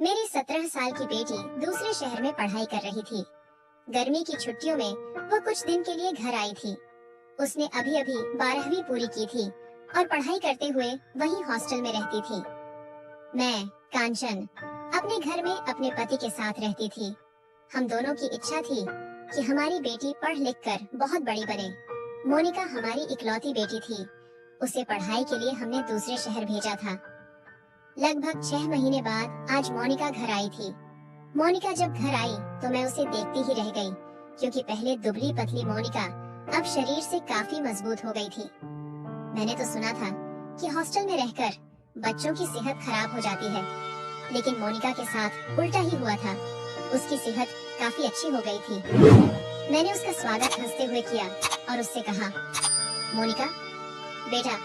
मेरी 17 साल की बेटी दूसरे शहर में पढ़ाई कर रही थी। गर्मी की छुट्टियों में वो कुछ दिन के लिए घर आई थी। उसने अभी अभी 12वीं पूरी की थी और पढ़ाई करते हुए वहीं हॉस्टल में रहती थी। मैं, कांचन, अपने घर में अपने पति के साथ रहती थी। हम दोनों की इच्छा थी कि हमारी बेटी पढ़ लिख कर बहुत बड़ी बने। मोनिका हमारी इकलौती बेटी थी। उसे पढ़ाई के लिए हमने दूसरे शहर भेजा था। लगभग 6 महीने बाद आज मोनिका घर आई थी। मोनिका जब घर आई तो मैं उसे देखती ही रह गई, क्योंकि पहले दुबली पतली मोनिका अब शरीर से काफी मजबूत हो गई थी। मैंने तो सुना था कि हॉस्टल में रहकर बच्चों की सेहत खराब हो जाती है, लेकिन मोनिका के साथ उल्टा ही हुआ था। उसकी सेहत काफी अच्छी हो गई थी। मैंने उसका स्वागत हंसते हुए किया और उससे कहा, मोनिका बेटा,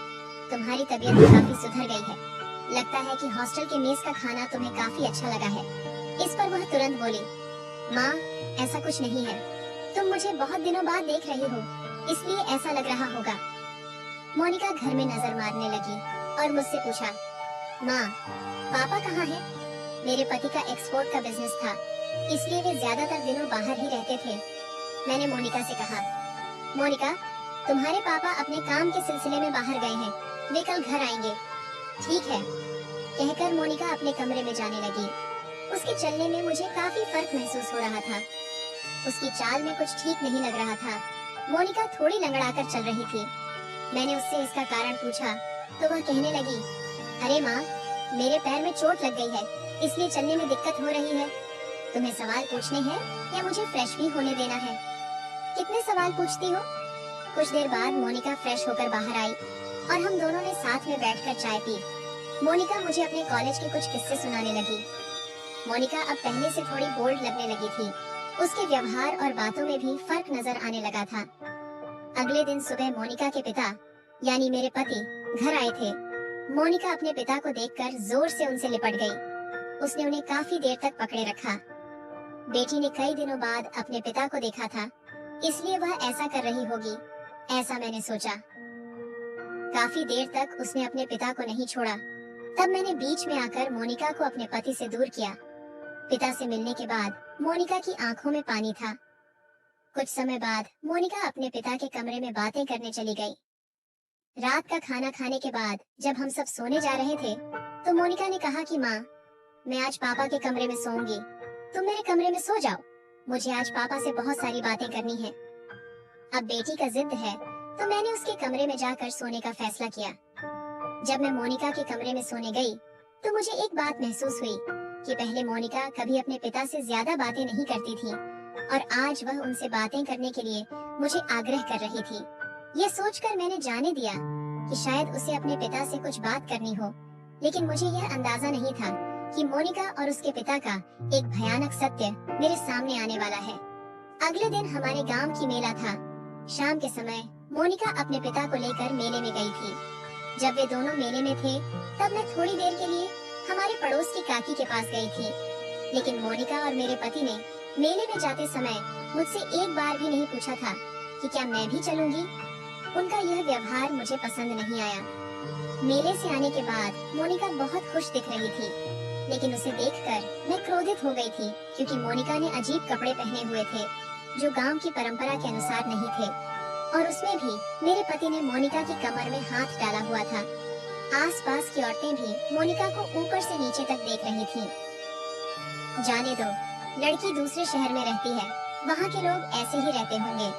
तुम्हारी तबीयत काफी सुधर गई है। लगता है कि हॉस्टल के मेस का खाना तुम्हें काफी अच्छा लगा है। इस पर वह तुरंत बोली, माँ, ऐसा कुछ नहीं है। तुम मुझे बहुत दिनों बाद देख रही हो, इसलिए ऐसा लग रहा होगा। मोनिका घर में नजर मारने लगी और मुझसे पूछा, माँ, पापा कहाँ हैं? मेरे पति का एक्सपोर्ट का बिजनेस था, इसलिए वे ज्यादातर दिनों बाहर ही रहते थे। मैंने मोनिका से कहा, मोनिका, तुम्हारे पापा अपने काम के सिलसिले में बाहर गए हैं, वे कल घर आएंगे। ठीक है, कहकर मोनिका अपने कमरे में जाने लगी। उसके चलने में मुझे काफी फर्क महसूस हो रहा था। उसकी चाल में कुछ ठीक नहीं लग रहा था। मोनिका थोड़ी लंगड़ाकर चल रही थी। मैंने उससे इसका कारण पूछा तो वह कहने लगी, अरे माँ, मेरे पैर में चोट लग गई है, इसलिए चलने में दिक्कत हो रही है। तुम्हें सवाल पूछने हैं या मुझे फ्रेश भी होने देना है? कितने सवाल पूछती हो? कुछ देर बाद मोनिका फ्रेश होकर बाहर आई और हम दोनों ने साथ में बैठकर चाय पी। मोनिका मुझे अपने कॉलेज के कुछ किस्से सुनाने लगी। मोनिका अब पहले से थोड़ी बोल्ड लगने लगी थी। उसके व्यवहार और बातों में भी फर्क नजर आने लगा था। अगले दिन सुबह मोनिका के पिता यानी मेरे पति घर आए थे। मोनिका अपने पिता को देखकर जोर से उनसे लिपट गई। उसने उन्हें काफी देर तक पकड़े रखा। बेटी ने कई दिनों बाद अपने पिता को देखा था, इसलिए वह ऐसा कर रही होगी, ऐसा मैंने सोचा। काफी देर तक उसने अपने पिता को नहीं छोड़ा। तब मैंने बीच में आकर मोनिका को अपने पति से दूर किया। पिता से मिलने के बाद मोनिका की आंखों में पानी था। कुछ समय बाद मोनिका अपने पिता के कमरे में बातें करने चली गई। रात का खाना खाने के बाद जब हम सब सोने जा रहे थे तो मोनिका ने कहा कि माँ, मैं आज पापा के कमरे में सोऊंगी, तुम मेरे कमरे में सो जाओ। मुझे आज पापा से बहुत सारी बातें करनी है। अब बेटी का जिद है तो मैंने उसके कमरे में जाकर सोने का फैसला किया। जब मैं मोनिका के कमरे में सोने गई तो मुझे एक बात महसूस हुई कि पहले मोनिका कभी अपने पिता से ज्यादा बातें नहीं करती थी और आज वह उनसे बातें करने के लिए मुझे आग्रह कर रही थी। ये सोचकर मैंने जाने दिया कि शायद उसे अपने पिता से कुछ बात करनी हो, लेकिन मुझे यह अंदाजा नहीं था कि मोनिका और उसके पिता का एक भयानक सत्य मेरे सामने आने वाला है। अगले दिन हमारे गांव की मेला था। शाम के समय मोनिका अपने पिता को लेकर मेले में गई थी। जब वे दोनों मेले में थे तब मैं थोड़ी देर के लिए हमारे पड़ोस की काकी के पास गई थी, लेकिन मोनिका और मेरे पति ने मेले में जाते समय मुझसे एक बार भी नहीं पूछा था कि क्या मैं भी चलूंगी। उनका यह व्यवहार मुझे पसंद नहीं आया। मेले से आने के बाद मोनिका बहुत खुश दिख रही थी, लेकिन उसे देखकर मैं क्रोधित हो गई थी, क्योंकि मोनिका ने अजीब कपड़े पहने हुए थे जो गांव की परंपरा के अनुसार नहीं थे, और उसमें भी मेरे पति ने मोनिका की कमर में हाथ डाला हुआ था। आसपास की औरतें भी मोनिका को ऊपर से नीचे तक देख रही थीं। जाने दो, लड़की दूसरे शहर में रहती है, वहाँ के लोग ऐसे ही रहते होंगे।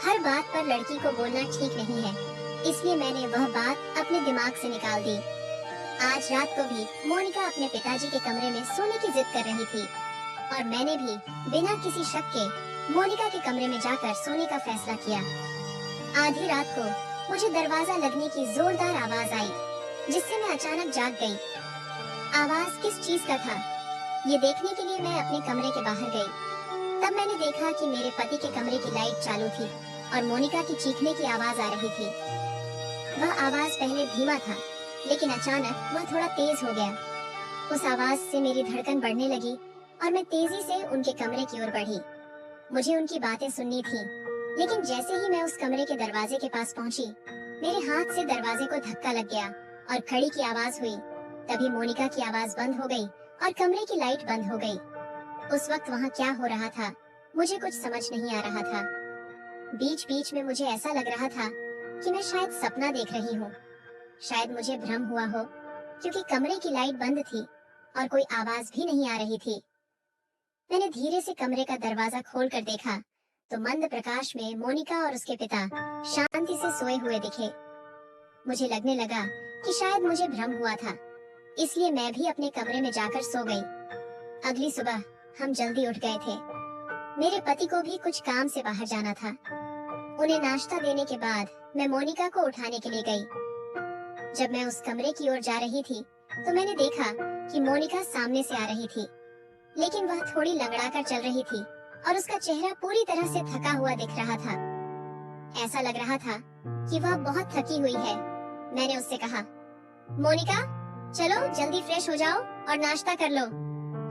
हर बात पर लड़की को बोलना ठीक नहीं है, इसलिए मैंने वह बात अपने दिमाग से निकाल दी। आज रात को भी मोनिका अपने पिताजी के कमरे में सोने की जिद कर रही थी और मैंने भी बिना किसी शक के मोनिका के कमरे में जाकर सोने का फैसला किया। आधी रात को मुझे दरवाजा लगने की जोरदार आवाज आई, जिससे मैं अचानक जाग गई। आवाज किस चीज का था, ये देखने के लिए मैं अपने कमरे के बाहर गई। तब मैंने देखा कि मेरे पति के कमरे की लाइट चालू थी और मोनिका की चीखने की आवाज आ रही थी। वह आवाज पहले धीमा था, लेकिन अचानक वह थोड़ा तेज हो गया। उस आवाज से मेरी धड़कन बढ़ने लगी और मैं तेजी से उनके कमरे की ओर बढ़ी। मुझे उनकी बातें सुननी थी, लेकिन जैसे ही मैं उस कमरे के दरवाजे के पास पहुंची, मेरे हाथ से दरवाजे को धक्का लग गया और खड़ी की आवाज हुई। तभी मोनिका की आवाज बंद हो गई और कमरे की लाइट बंद हो गई। उस वक्त वहाँ क्या हो रहा था मुझे कुछ समझ नहीं आ रहा था। बीच बीच में मुझे ऐसा लग रहा था कि मैं शायद सपना देख रही हूँ। शायद मुझे भ्रम हुआ हो, क्योंकि कमरे की लाइट बंद थी और कोई आवाज भी नहीं आ रही थी। मैंने धीरे से कमरे का दरवाजा खोल कर देखा तो मंद प्रकाश में मोनिका और उसके पिता शांति से सोए हुए दिखे। मुझे लगने लगा कि शायद मुझे भ्रम हुआ था, इसलिए मैं भी अपने कमरे में जाकर सो गई। अगली सुबह हम जल्दी उठ गए थे। मेरे पति को भी कुछ काम से बाहर जाना था। उन्हें नाश्ता देने के बाद मैं मोनिका को उठाने के लिए गई। जब मैं उस कमरे की ओर जा रही थी तो मैंने देखा कि मोनिका सामने से आ रही थी, लेकिन वह थोड़ी लंगड़ा कर चल रही थी और उसका चेहरा पूरी तरह से थका हुआ दिख रहा था। ऐसा लग रहा था कि वह बहुत थकी हुई है। मैंने उससे कहा, मोनिका, चलो जल्दी फ्रेश हो जाओ और नाश्ता कर लो।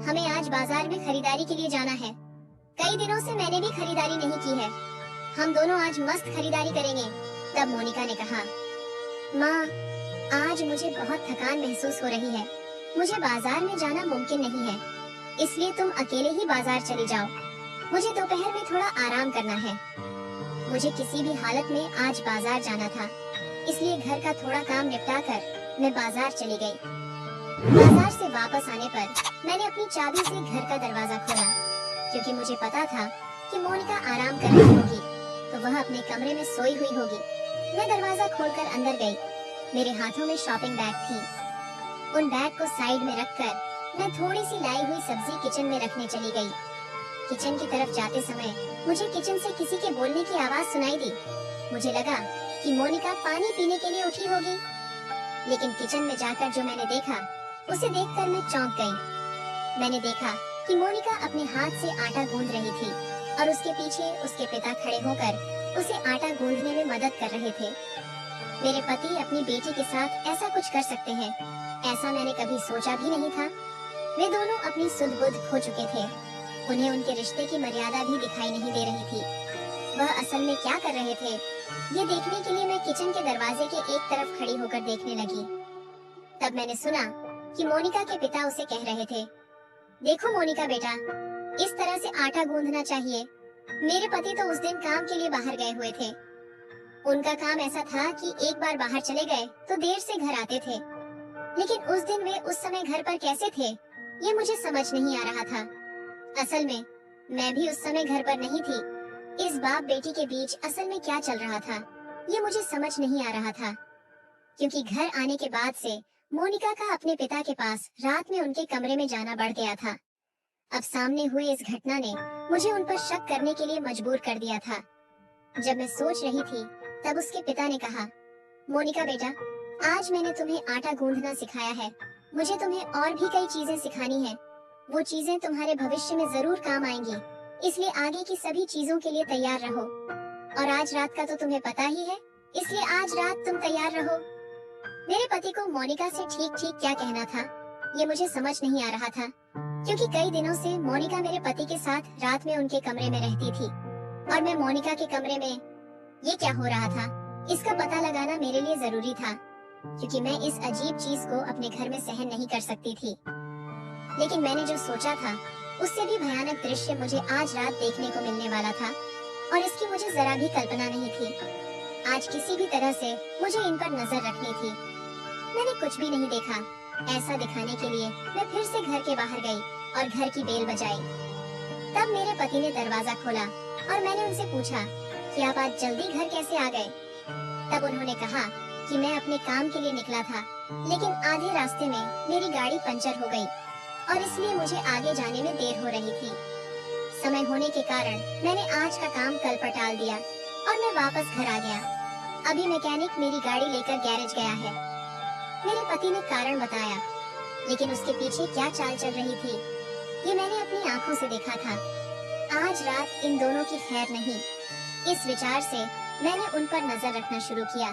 हमें आज बाजार में खरीदारी के लिए जाना है। कई दिनों से मैंने भी खरीदारी नहीं की है। हम दोनों आज मस्त खरीदारी करेंगे। तब मोनिका ने कहा, माँ, आज मुझे बहुत थकान महसूस हो रही है। मुझे बाजार में जाना मुमकिन नहीं है, इसलिए तुम अकेले ही बाजार चली जाओ। मुझे दोपहर में थोड़ा आराम करना है। मुझे किसी भी हालत में आज बाजार जाना था, इसलिए घर का थोड़ा काम निपटा कर मैं बाजार चली गई। बाजार से वापस आने पर मैंने अपनी चाबी से घर का दरवाजा खोला, क्योंकि मुझे पता था कि मोनिका आराम कर रही होगी तो वह अपने कमरे में सोई हुई होगी। मैं दरवाजा खोलकर अंदर गई। मेरे हाथों में शॉपिंग बैग थी। उन बैग को साइड में रखकर मैं थोड़ी सी लाई हुई सब्जी किचन में रखने चली गई। किचन की तरफ जाते समय मुझे किचन से किसी के बोलने की आवाज सुनाई दी। मुझे लगा कि मोनिका पानी पीने के लिए उठी होगी, लेकिन किचन में जाकर जो मैंने देखा उसे देखकर मैं चौंक गई। मैंने देखा कि मोनिका अपने हाथ से आटा गूंद रही थी और उसके पीछे उसके पिता खड़े होकर उसे आटा गूंदने में मदद कर रहे थे। मेरे पति अपनी बेटी के साथ ऐसा कुछ कर सकते हैं, ऐसा मैंने कभी सोचा भी नहीं था। वे दोनों अपनी सुध बुध खो चुके थे। उन्हें उनके रिश्ते की मर्यादा भी दिखाई नहीं दे रही थी। वह असल में क्या कर रहे थे, ये देखने के लिए मैं किचन के दरवाजे के एक तरफ खड़ी होकर देखने लगी। तब मैंने सुना कि मोनिका के पिता उसे कह रहे थे, देखो मोनिका बेटा, इस तरह से आटा गूंदना चाहिए। मेरे पति तो उस दिन काम के लिए बाहर गए हुए थे। उनका काम ऐसा था कि एक बार बाहर चले गए तो देर से घर आते थे, लेकिन उस दिन वे उस समय घर पर कैसे थे ये मुझे समझ नहीं आ रहा था। असल में मैं भी उस समय घर पर नहीं थी। इस बाप बेटी के बीच असल में क्या चल रहा था ये मुझे समझ नहीं आ रहा था, क्योंकि घर आने के बाद से मोनिका का अपने पिता के पास रात में उनके कमरे में जाना बढ़ गया था। अब सामने हुई इस घटना ने मुझे उन पर शक करने के लिए मजबूर कर दिया था। जब मैं सोच रही थी तब उसके पिता ने कहा, मोनिका बेटा, आज मैंने तुम्हें आटा गूंदना सिखाया है। मुझे तुम्हें और भी कई चीजें सिखानी है। वो चीजें तुम्हारे भविष्य में जरूर काम आएंगी, इसलिए आगे की सभी चीजों के लिए तैयार रहो। और आज रात का तो तुम्हें पता ही है, इसलिए आज रात तुम तैयार रहो। मेरे पति को मोनिका से ठीक ठीक क्या कहना था ये मुझे समझ नहीं आ रहा था, क्योंकि कई दिनों से मोनिका मेरे पति के साथ रात में उनके कमरे में रहती थी और मैं मोनिका के कमरे में। ये क्या हो रहा था इसका पता लगाना मेरे लिए जरूरी था, क्योंकि मैं इस अजीब चीज को अपने घर में सहन नहीं कर सकती थी। लेकिन मैंने जो सोचा था उससे भी भयानक दृश्य मुझे आज रात देखने को मिलने वाला था, और इसकी मुझे जरा भी कल्पना नहीं थी। आज किसी भी तरह से मुझे इन पर नजर रखनी थी। मैंने कुछ भी नहीं देखा। ऐसा दिखाने के लिए मैं फिर से घर के बाहर गई और घर की बेल बजाई। तब मेरे पति ने दरवाजा खोला और मैंने उनसे पूछा कि आप आज जल्दी घर कैसे आ गए। तब उन्होंने कहा कि मैं अपने काम के लिए निकला था, लेकिन आधे रास्ते में मेरी गाड़ी पंचर हो गई और इसलिए मुझे आगे जाने में देर हो रही थी। समय होने के कारण मैंने आज का काम कल पर टाल दिया और मैं वापस घर आ गया। अभी मैकेनिक मेरी गाड़ी लेकर गैरेज गया है। मेरे पति ने कारण बताया, लेकिन उसके पीछे क्या चाल चल रही थी ये मैंने अपनी आंखों से देखा था। आज रात इन दोनों की खैर नहीं। इस विचार से मैंने उन पर नजर रखना शुरू किया।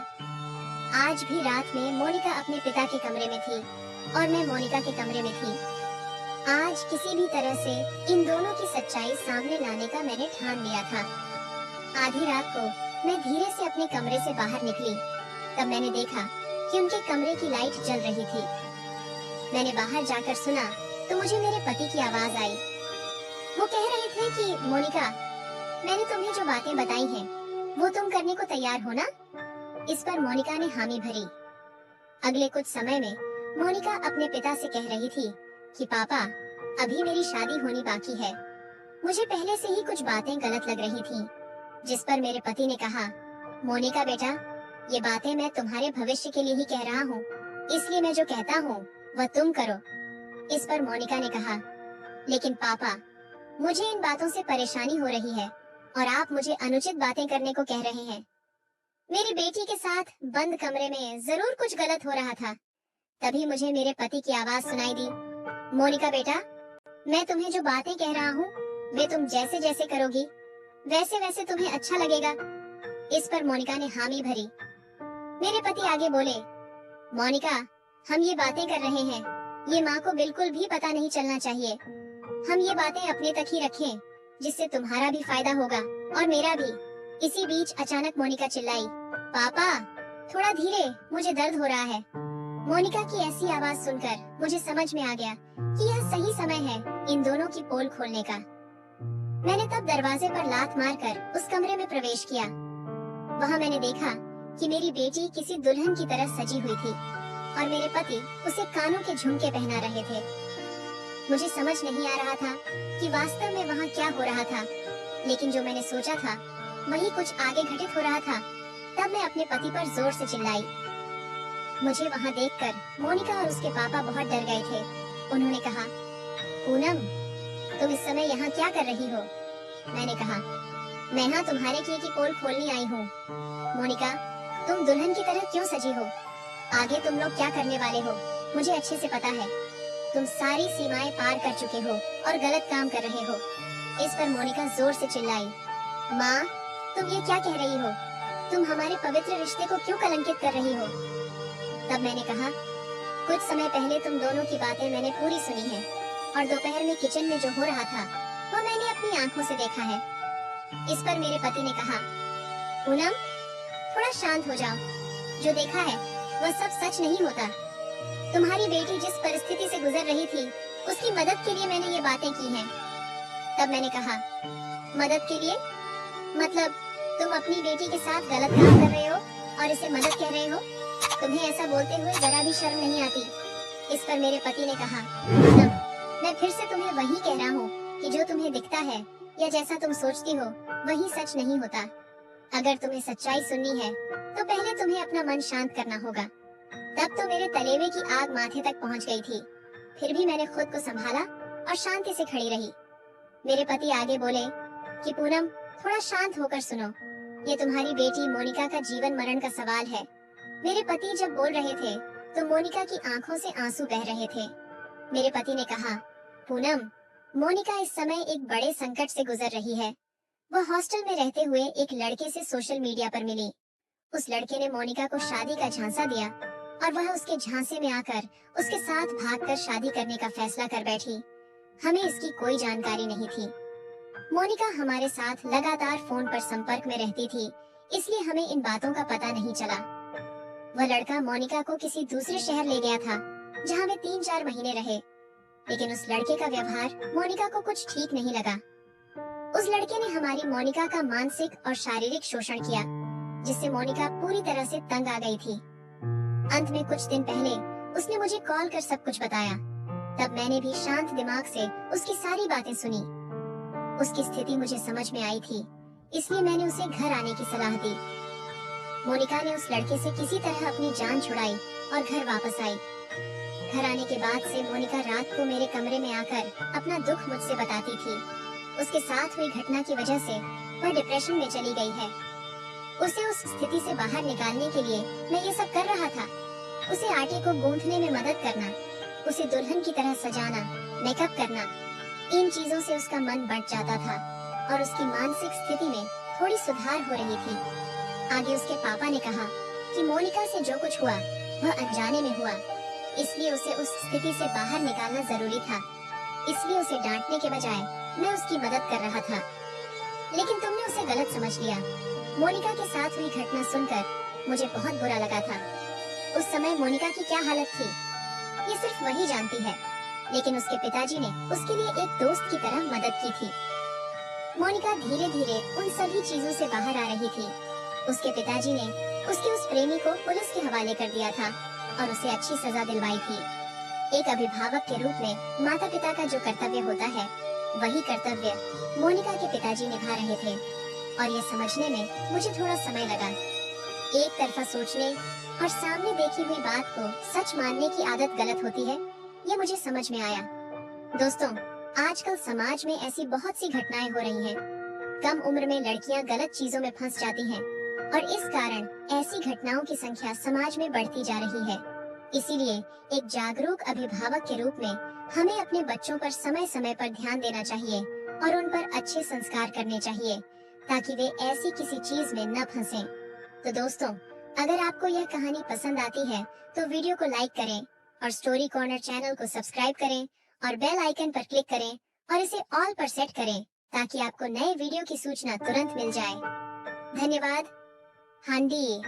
आज भी रात में मोनिका अपने पिता के कमरे में थी और मैं मोनिका के कमरे में थी। आज किसी भी तरह से इन दोनों की सच्चाई सामने लाने का मैंने ठान लिया था। आधी रात को मैं धीरे से अपने कमरे से बाहर निकली। तब मैंने देखा कि उनके कमरे की लाइट जल रही थी। मैंने बाहर जाकर सुना तो मुझे मेरे पति की आवाज आई। वो कह रहे थे कि मोनिका, मैंने तुम्हें जो बातें बताई हैं, वो तुम करने को तैयार हो ना? इस पर मोनिका ने हामी भरी। अगले कुछ समय में मोनिका अपने पिता से कह रही थी कि पापा, अभी मेरी शादी होनी बाकी है। मुझे पहले से ही कुछ बातें गलत लग रही थीं, जिस पर मेरे पति ने कहा, मोनिका बेटा, ये बातें मैं तुम्हारे भविष्य के लिए ही कह रहा हूँ, इसलिए मैं जो कहता हूँ वह तुम करो। इस पर मोनिका ने कहा, लेकिन पापा, मुझे इन बातों से परेशानी हो रही है और आप मुझे अनुचित बातें करने को कह रहे हैं। मेरी बेटी के साथ बंद कमरे में जरूर कुछ गलत हो रहा था। तभी मुझे मेरे पति की आवाज सुनाई दी, मोनिका बेटा, मैं तुम्हें जो बातें कह रहा हूँ वे तुम जैसे जैसे करोगी वैसे वैसे तुम्हें अच्छा लगेगा। इस पर मोनिका ने हामी भरी। मेरे पति आगे बोले, मोनिका, हम ये बातें कर रहे हैं, ये माँ को बिल्कुल भी पता नहीं चलना चाहिए। हम ये बातें अपने तक ही रखें, जिससे तुम्हारा भी फायदा होगा और मेरा भी। इसी बीच अचानक मोनिका चिल्लाई, पापा, थोड़ा धीरे, मुझे दर्द हो रहा है। मोनिका की ऐसी आवाज सुनकर मुझे समझ में आ गया कि यह सही समय है इन दोनों की पोल खोलने का। मैंने तब दरवाजे पर लात मारकर उस कमरे में प्रवेश किया। वहाँ मैंने देखा कि मेरी बेटी किसी दुल्हन की तरह सजी हुई थी और मेरे पति उसे कानों के झुमके पहना रहे थे। मुझे समझ नहीं आ रहा था कि वास्तव में वहाँ क्या हो रहा था, लेकिन जो मैंने सोचा था वही कुछ आगे घटित हो रहा था। तब मैं अपने पति पर जोर से चिल्लाई। मुझे वहाँ देखकर मोनिका और उसके पापा बहुत डर गए थे। उन्होंने कहा, पूनम, तुम इस समय यहाँ क्या कर रही हो? मैंने कहा, मैं यहाँ तुम्हारे किए की पोल खोलने आई हूँ। मोनिका, तुम दुल्हन की तरह क्यों सजी हो? आगे तुम लोग क्या करने वाले हो मुझे अच्छे से पता है। तुम सारी सीमाएं पार कर चुके हो और गलत काम कर रहे हो। इस पर मोनिका जोर से चिल्लाई, माँ, तुम ये क्या कह रही हो? तुम हमारे पवित्र रिश्ते को क्यों कलंकित कर रही हो? तब मैंने कहा, कुछ समय पहले तुम दोनों की बातें मैंने पूरी सुनी है और दोपहर में किचन में जो हो रहा था वो मैंने अपनी आंखों से देखा है। इस पर मेरे पति ने कहा, पूनम, थोड़ा शांत हो जाओ। जो देखा है वह सब सच नहीं होता। तुम्हारी बेटी जिस परिस्थिति से गुजर रही थी उसकी मदद के लिए मैंने ये बातें की हैं। तब मैंने कहा, मदद के लिए? मतलब तुम अपनी बेटी के साथ गलत काम कर रहे हो और इसे मदद कह रहे हो? तुम्हें ऐसा बोलते हुए जरा भी शर्म नहीं आती? इस पर मेरे पति ने कहा, पूनम, मैं फिर से तुम्हें वही कह रहा हूँ कि जो तुम्हें दिखता है या जैसा तुम सोचती हो वही सच नहीं होता। अगर तुम्हें सच्चाई सुननी है तो पहले तुम्हें अपना मन शांत करना होगा। तब तो मेरे तलेवे की आग माथे तक पहुंच गई थी, फिर भी मैंने खुद को संभाला और शांति से खड़ी रही। मेरे पति आगे बोले कि पूनम, थोड़ा शांत होकर सुनो। ये तुम्हारी बेटी मोनिका का जीवन मरण का सवाल है। मेरे पति जब बोल रहे थे तो मोनिका की आंखों से आंसू बह रहे थे। मेरे पति ने कहा, पूनम, मोनिका इस समय एक बड़े संकट से गुजर रही है। वह हॉस्टल में रहते हुए एक लड़के से सोशल मीडिया पर मिली। उस लड़के ने मोनिका को शादी का झांसा दिया और वह उसके झांसे में आकर उसके साथ भागकर शादी करने का फैसला कर बैठी। हमें इसकी कोई जानकारी नहीं थी। मोनिका हमारे साथ लगातार फोन पर संपर्क में रहती थी, इसलिए हमें इन बातों का पता नहीं चला। वह लड़का मोनिका को किसी दूसरे शहर ले गया था, जहाँ वे 3-4 महीने रहे, लेकिन उस लड़के का व्यवहार मोनिका को कुछ ठीक नहीं लगा। उस लड़के ने हमारी मोनिका का मानसिक और शारीरिक शोषण किया, जिससे मोनिका पूरी तरह से तंग आ गई थी। अंत में कुछ दिन पहले उसने मुझे कॉल कर सब कुछ बताया। तब मैंने भी शांत दिमाग से उसकी सारी बातें सुनी। उसकी स्थिति मुझे समझ में आई थी, इसलिए मैंने उसे घर आने की सलाह दी। मोनिका ने उस लड़के से किसी तरह अपनी जान छुड़ाई और घर वापस आई। घर आने के बाद से मोनिका रात को मेरे कमरे में आकर अपना दुख मुझसे बताती थी। उसके साथ हुई घटना की वजह से वह डिप्रेशन में चली गई है। उसे उस स्थिति से बाहर निकालने के लिए मैं ये सब कर रहा था। उसे आटे को गूंथने में मदद करना, उसे दुल्हन की तरह सजाना, मेकअप करना, इन चीजों से उसका मन बढ़ जाता था और उसकी मानसिक स्थिति में थोड़ी सुधार हो रही थी। आगे उसके पापा ने कहा कि मोनिका से जो कुछ हुआ वह अनजाने में हुआ, इसलिए उसे उस स्थिति से बाहर निकालना जरूरी था। इसलिए उसे डांटने के बजाय मैं उसकी मदद कर रहा था। लेकिन तुमने उसे गलत समझ लिया। मोनिका के साथ हुई घटना सुनकर मुझे बहुत बुरा लगा था। उस समय मोनिका की क्या हालत थी ये सिर्फ वही जानती है। लेकिन उसके पिताजी ने उसके लिए एक दोस्त की तरह मदद की थी। मोनिका धीरे धीरे उन सभी चीजों से बाहर आ रही थी। उसके पिताजी ने उसके उस प्रेमी को पुलिस के हवाले कर दिया था और उसे अच्छी सजा दिलवाई थी। एक अभिभावक के रूप में माता पिता का जो कर्तव्य होता है, वही कर्तव्य मोनिका के पिताजी निभा रहे थे। और ये समझने में मुझे थोड़ा समय लगा। एक तरफा सोचने और सामने देखी हुई बात को सच मानने की आदत गलत होती है, ये मुझे समझ में आया। दोस्तों, आजकल समाज में ऐसी बहुत सी घटनाएं हो रही हैं। कम उम्र में लड़कियां गलत चीजों में फंस जाती हैं और इस कारण ऐसी घटनाओं की संख्या समाज में बढ़ती जा रही है। इसीलिए एक जागरूक अभिभावक के रूप में हमें अपने बच्चों पर समय समय पर ध्यान देना चाहिए और उन पर अच्छे संस्कार करने चाहिए ताकि वे ऐसी किसी चीज में न फंसें। तो दोस्तों, अगर आपको यह कहानी पसंद आती है तो वीडियो को लाइक करें और स्टोरी कॉर्नर चैनल को सब्सक्राइब करें और बेल आइकन पर क्लिक करें और इसे ऑल पर सेट करें ताकि आपको नए वीडियो की सूचना तुरंत मिल जाए। धन्यवाद। हाँ दी।